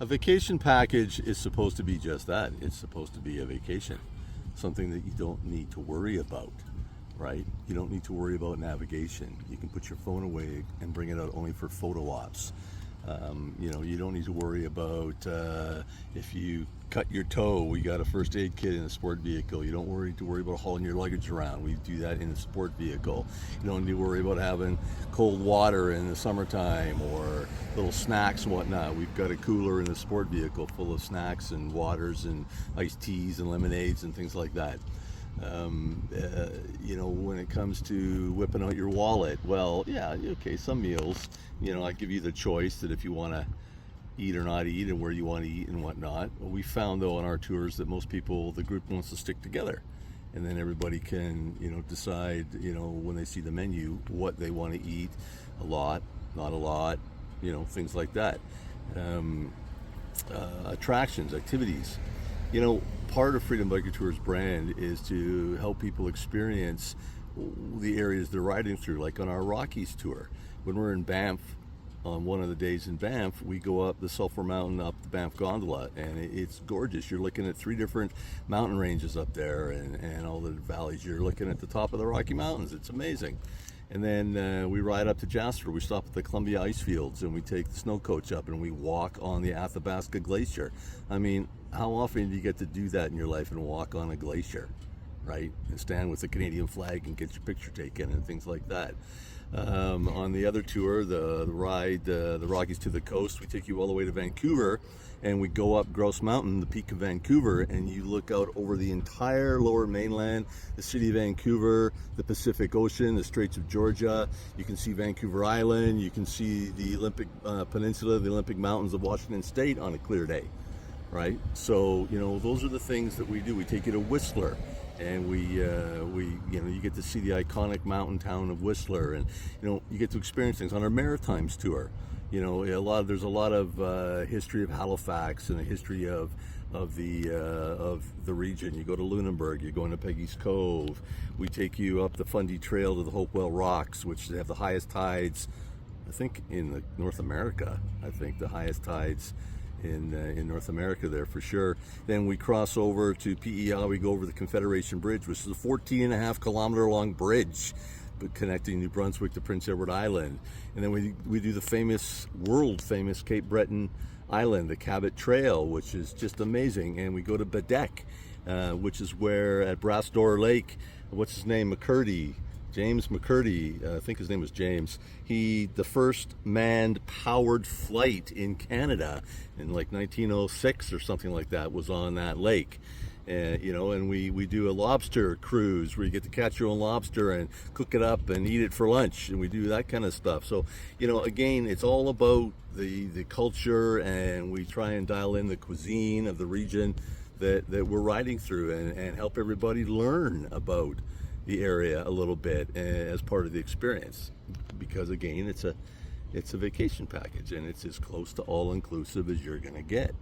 A vacation package is supposed to be just that. It's supposed to be a vacation, something that you don't need to worry about, right? You don't need to worry about navigation. You can put your phone away and bring it out only for photo ops. You don't need to worry about if you cut your toe, we got a first aid kit in a sport vehicle. You don't need to worry about hauling your luggage around. We do that in a sport vehicle. You don't need to worry about having cold water in the summertime or little snacks and whatnot. We've got a cooler in the sport vehicle full of snacks and waters and iced teas and lemonades and things like that. When it comes to whipping out your wallet, well, yeah, okay, some meals, I give you the choice that if you want to eat or not eat and where you want to eat and whatnot. We found though on our tours that most people, the group wants to stick together, and then everybody can, decide, when they see the menu, what they want to eat, a lot, not a lot, things like that. Attractions, activities. Part of Freedom Biker Tours brand is to help people experience the areas they're riding through, like on our Rockies tour. When we're in Banff, on one of the days in Banff, we go up the Sulphur Mountain, up the Banff Gondola, and it's gorgeous. You're looking at 3 different mountain ranges up there and all the valleys. You're looking at the top of the Rocky Mountains. It's amazing. And then we ride up to Jasper. We stop at the Columbia Ice Fields and we take the snow coach up and we walk on the Athabasca Glacier. I mean, how often do you get to do that in your life and walk on a glacier, right? And stand with the Canadian flag and get your picture taken and things like that. On the other tour, the ride, the Rockies to the coast, we take you all the way to Vancouver and we go up Grouse Mountain, the peak of Vancouver, and you look out over the entire lower mainland, the city of Vancouver, the Pacific Ocean, the Straits of Georgia. You can see Vancouver Island, you can see the Olympic Peninsula, the Olympic Mountains of Washington State on a clear day, right? So, those are the things that we do. We take you to Whistler, and you get to see the iconic mountain town of Whistler, and you get to experience things on our Maritimes tour. There's a lot of history of Halifax and a history of the region. You go to Lunenburg, you're going to Peggy's Cove. We take you up the Fundy Trail to the Hopewell Rocks, which have the highest tides, I think, in North America. I think the highest tides in North America there for sure. Then we cross over to PEI. We go over the Confederation Bridge, which is a 14.5 kilometer long bridge connecting New Brunswick to Prince Edward Island. And then we do the world famous Cape Breton Island, the Cabot Trail, which is just amazing. And we go to Bedeck, which is where at Brasdoor Lake, what's his name, James McCurdy, I think his name was James. The first manned powered flight in Canada in like 1906 or something like that was on that lake. And we do a lobster cruise where you get to catch your own lobster and cook it up and eat it for lunch, and we do that kind of stuff. So, again, it's all about the culture, and we try and dial in the cuisine of the region that we're riding through and help everybody learn about the area a little bit as part of the experience, because again, it's a vacation package and it's as close to all inclusive as you're going to get.